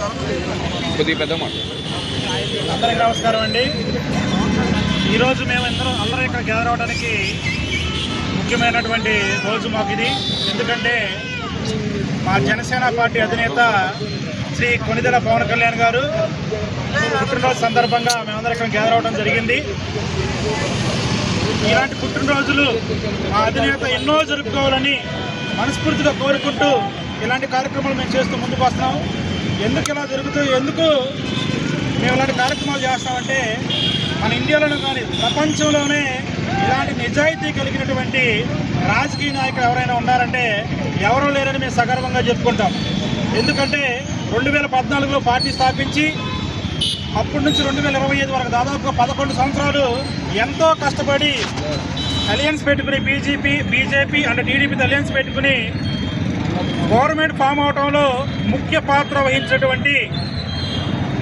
అందరికీ నమస్కారం అండి. ఈరోజు మేము అందరం ఇక్కడ గ్యాదర్ అవడానికి ముఖ్యమైనటువంటి రోజు మాకు ఇది. ఎందుకంటే మా జనసేన పార్టీ అధినేత శ్రీ కొణిదెల పవన్ కళ్యాణ్ గారు పుట్టినరోజు సందర్భంగా మేమందరం ఇక్కడ గ్యాదర్ అవడం జరిగింది. ఇలాంటి పుట్టినరోజులు మా అధినేత ఎన్నో జరుపుకోవాలని మనస్ఫూర్తిగా కోరుకుంటూ ఇలాంటి కార్యక్రమాలు మేము చేస్తూ ముందుకు వస్తున్నాం. ఎందుకు ఇలా జరుగుతుంది, ఎందుకు మేము ఇలాంటి కార్యక్రమాలు చేస్తామంటే మన ఇండియాలోనే కానీ ప్రపంచంలోనే ఇలాంటి నిజాయితీ కలిగినటువంటి రాజకీయ నాయకులు ఎవరైనా ఉన్నారంటే ఎవరూ లేరని మేము సగర్వంగా చెప్పుకుంటాం. ఎందుకంటే 2014లో పార్టీ స్థాపించి అప్పటి నుంచి 2025 వరకు దాదాపుగా 11 సంవత్సరాలు ఎంతో కష్టపడి అలయన్స్ పెట్టుకుని బీజేపీ అండ్ టీడీపీతో అలయన్స్ పెట్టుకుని గవర్నమెంట్ ఫామ్ అవడంలో ముఖ్య పాత్ర వహించినటువంటి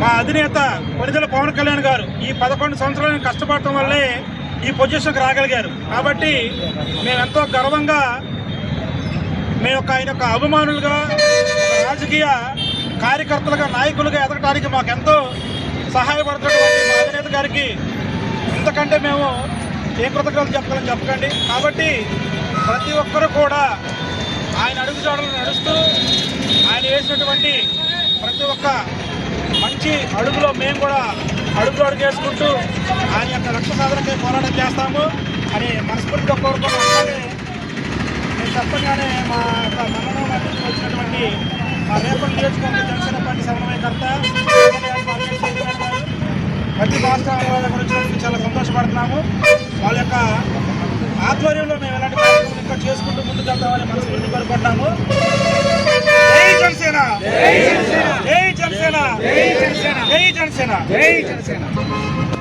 మా అధినేత కొణిదెల పవన్ కళ్యాణ్ గారు ఈ 11 సంవత్సరాలను కష్టపడటం వల్లే ఈ పొజిషన్కి రాగలిగారు. కాబట్టి మేమెంతో గర్వంగా ఆయన యొక్క అభిమానులుగా రాజకీయ కార్యకర్తలుగా నాయకులుగా ఎదగడానికి మాకెంతో సహాయపడుతున్నటువంటి మా అధినేత గారికి ఇంతకంటే మేము ఏ కృతజ్ఞతలు చెప్పగలని చెప్పకండి. కాబట్టి ప్రతి ఒక్కరూ కూడా ఆయన అడుగుజాడలు నడుస్తూ ఆయన వేసినటువంటి ప్రతి ఒక్క మంచి అడుగులో మేము కూడా అడుగు వేసుకుంటూ ఆయన యొక్క లక్ష్య సాధనకే పోరాటం చేస్తాము అని మనస్ఫూర్తిగా కోరుకుంటున్నాం. నేను చెప్పగానే మా యొక్క మన్ననం మధ్యకి వచ్చినటువంటి మా రేపటి నియోజకవర్గ జనసేన పార్టీ సమన్వయకర్త ప్రతి రాష్ట్రాల గురించి చాలా సంతోషపడుతున్నాము. వాళ్ళ యొక్క ఆధ్వర్యంలో మేము ఎలాంటి కార్యక్రమం ఇంకా చేసుకుంటూ ముందుకు వెళ్తామని మనస్ఫూర్తి కోరుకుంటున్నాము. జై జనసేన, జై జనసేన, జై జనసేన, జై జనసేన, జై జనసేన.